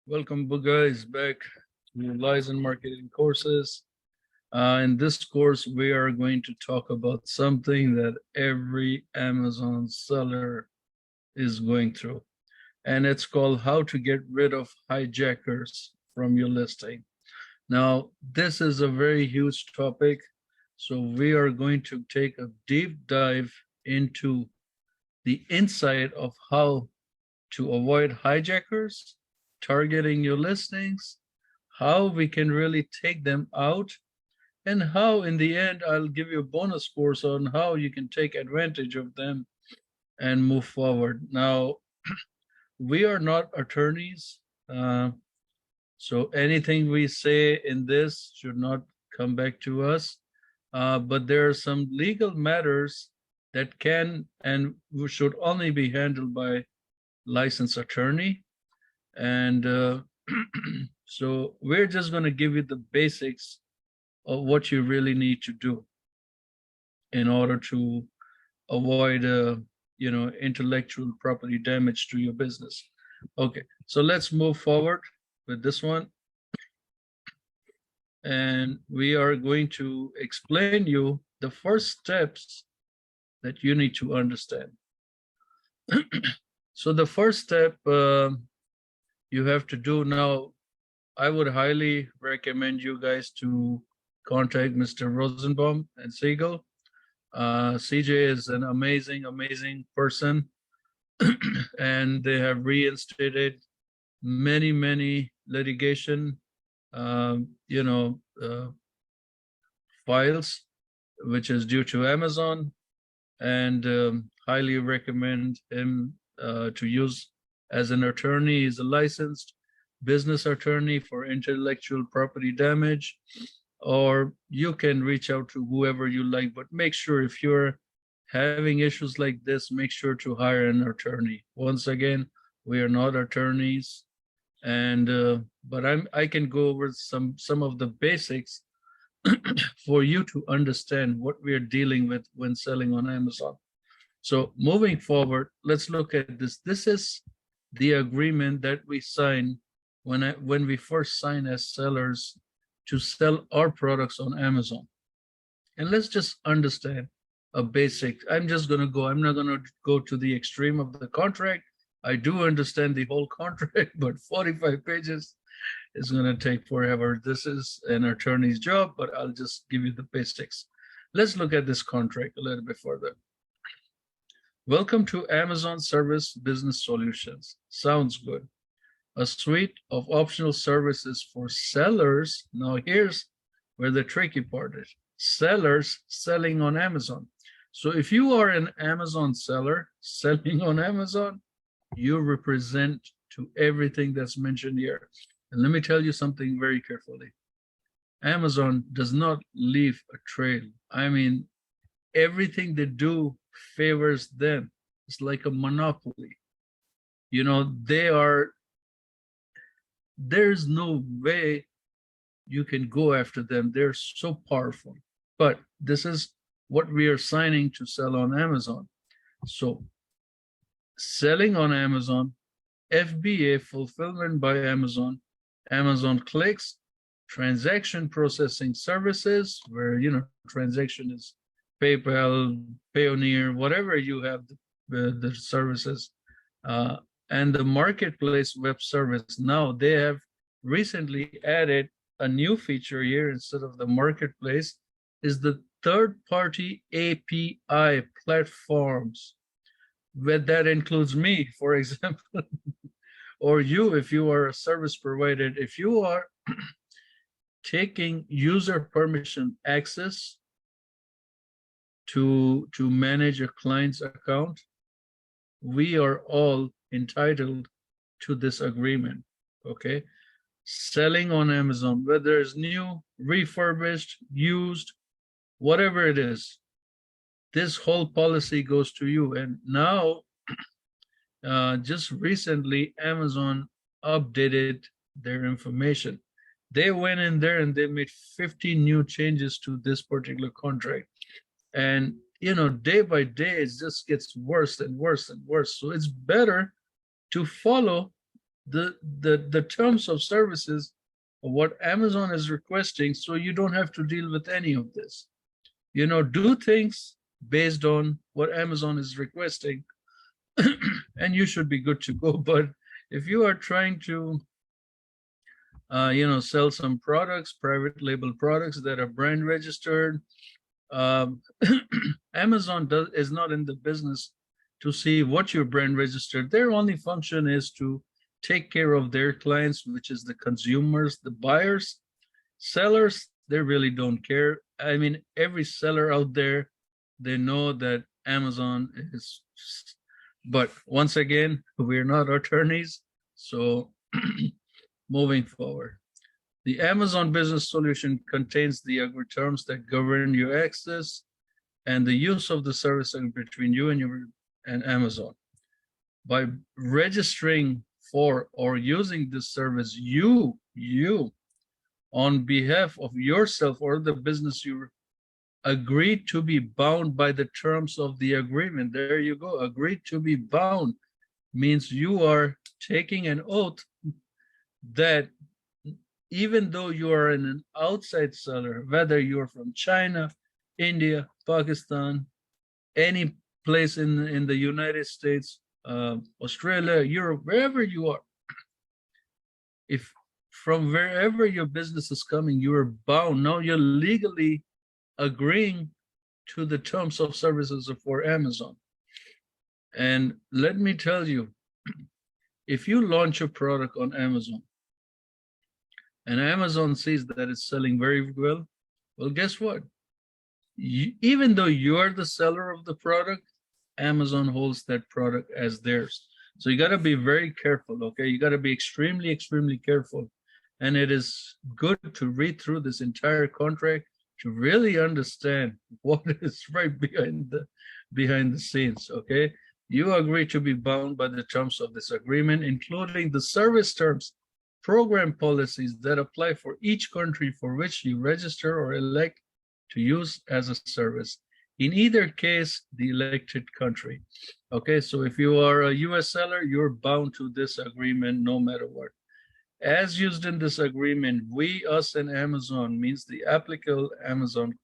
Welcome, guys, back to Liazon Marketing courses. In this course, we are going to talk about something that every Amazon seller is going through, and it's called how to get rid of hijackers from your listing. Now, this is a very huge topic, so we are going to take a deep dive into the insight of how to avoid hijackers targeting your listings, how we can really take them out, and how in the end I'll give you a bonus course on how you can take advantage of them and move forward. Now, we are not attorneys, so anything we say in this should not come back to us, but there are some legal matters that can and should only be handled by licensed attorney. And so we're just going to give you the basics of what you really need to do in order to avoid intellectual property damage to your business. Okay, so let's move forward with this one, and we are going to explain you the first steps that you need to understand. So the first step you have to do now, I would highly recommend you guys to contact Mr. Rosenbaum and Siegel. CJ is an amazing person, and they have reinstated many litigation, files, which is due to Amazon, and highly recommend him to use as an attorney. He's a licensed business attorney for intellectual property damage, or you can reach out to whoever you like, but make sure if you're having issues like this, make sure to hire an attorney. Once again, we are not attorneys, and but I can go over some of the basics for you to understand what we are dealing with when selling on Amazon. So moving forward, let's look at this. This is the agreement that we sign when we first sign as sellers to sell our products on Amazon. And let's just understand a basic. I'm not going to go to the extreme of the contract. I do understand the whole contract, but 45 pages is going to take forever. This is an attorney's job, but I'll just give you the basics. Let's look at this contract a little bit further. Welcome to Amazon Service Business Solutions. Sounds good. A suite of optional services for sellers. Now here's where the tricky part is. Sellers selling on Amazon. So if you are an Amazon seller selling on Amazon, you represent to everything that's mentioned here. And let me tell you something very carefully. Amazon does not leave a trail. I mean, everything they do favors them. It's like a monopoly. There's no way you can go after them. They're so powerful. But this is what we are signing to sell on Amazon. So selling on Amazon, FBA, fulfillment by Amazon, Amazon clicks, transaction processing services, where transaction is PayPal, Payoneer, whatever you have the services, and the marketplace web service. Now they have recently added a new feature here. Instead of the marketplace, is the third-party API platforms, where that includes me, for example, or you if you are a service provider. If you are taking user permission access to manage a client's account, we are all entitled to this agreement. Okay, selling on Amazon, whether it's new, refurbished, used, whatever it is, this whole policy goes to you. And now just recently Amazon updated their information. They went in there and they made 50 new changes to this particular contract. And day by day, it just gets worse and worse and worse. So it's better to follow the terms of services of what Amazon is requesting, so you don't have to deal with any of this. You know, do things based on what Amazon is requesting, and you should be good to go. But if you are trying to, sell some products, private label products that are brand registered, Amazon is not in the business to see what your brand registered. Their only function is to take care of their clients, which is the consumers, the buyers. Sellers, they really don't care. I mean, every seller out there, they know that Amazon is, but once again, we're not attorneys. So moving forward, the Amazon Business Solution contains the agreed terms that govern your access and the use of the service between you and Amazon. By registering for or using this service, you on behalf of yourself or the business, you agreed to be bound by the terms of the agreement. There you go. Agreed to be bound means you are taking an oath that even though you are an outside seller, whether you're from China, India, Pakistan, any place in the United States, Australia, Europe, wherever you are, if from wherever your business is coming, you are bound. Now you're legally agreeing to the terms of services for Amazon. And let me tell you, if you launch a product on Amazon and Amazon sees that it's selling very well, well, guess what? Even though you are the seller of the product, Amazon holds that product as theirs. So you got to be very careful, okay? You got to be extremely, extremely careful. And it is good to read through this entire contract to really understand what is right behind the scenes, okay? You agree to be bound by the terms of this agreement, including the service terms, program policies that apply for each country for which you register or elect to use as a service. In either case, the elected country. Okay, so if you are a US seller, you're bound to this agreement no matter what. As used in this agreement, we, us, and Amazon means the applicable Amazon.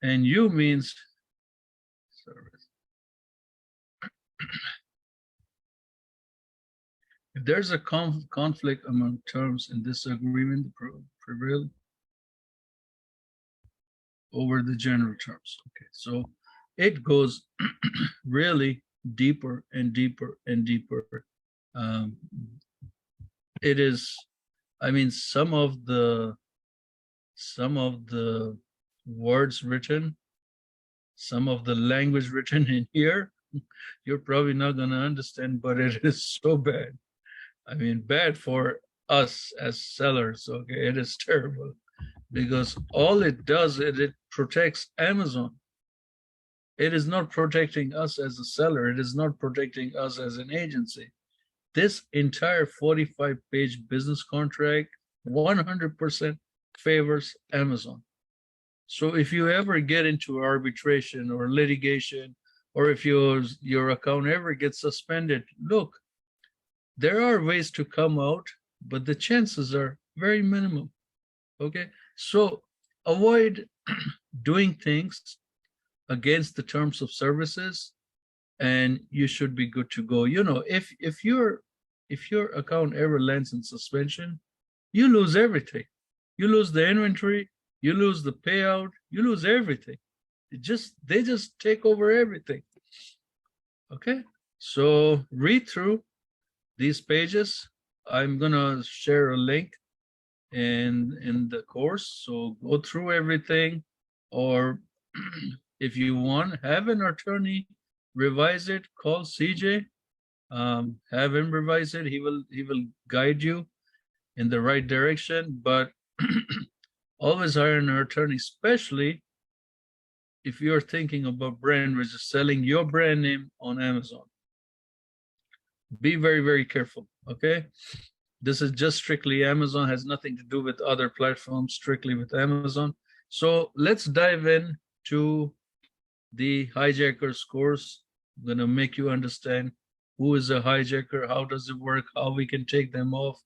And you means service. If there's a conflict among terms in this agreement, prevail over the general terms. Okay, so it goes really deeper and deeper and deeper. It is, I mean, some of the words written, some of the language written in here, you're probably not going to understand, but it is so bad. I mean, bad for us as sellers. Okay, it is terrible because all it does is it protects Amazon. It is not protecting us as a seller. It is not protecting us as an agency. This entire 45-page business contract 100% favors Amazon. So if you ever get into arbitration or litigation, or if your account ever gets suspended, look, there are ways to come out, but the chances are very minimal. Okay, so avoid doing things against the terms of services, and you should be good to go. You know, if your account ever lands in suspension, you lose everything. You lose the inventory, you lose the payout, you lose everything. They just take over everything. Okay, so read through these pages. I'm gonna share a link in the course, so go through everything, or if you want, have an attorney revise it. Call CJ, have him revise it. He will guide you in the right direction, but always hire an attorney, especially if you're thinking about brand registry, selling your brand name on Amazon. Be very, very careful, okay? This is just strictly Amazon, has nothing to do with other platforms, strictly with Amazon. So let's dive in to the Hijackers course. I'm gonna make you understand who is a hijacker, how does it work, how we can take them off,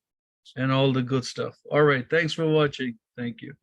and all the good stuff. All right, thanks for watching. Thank you.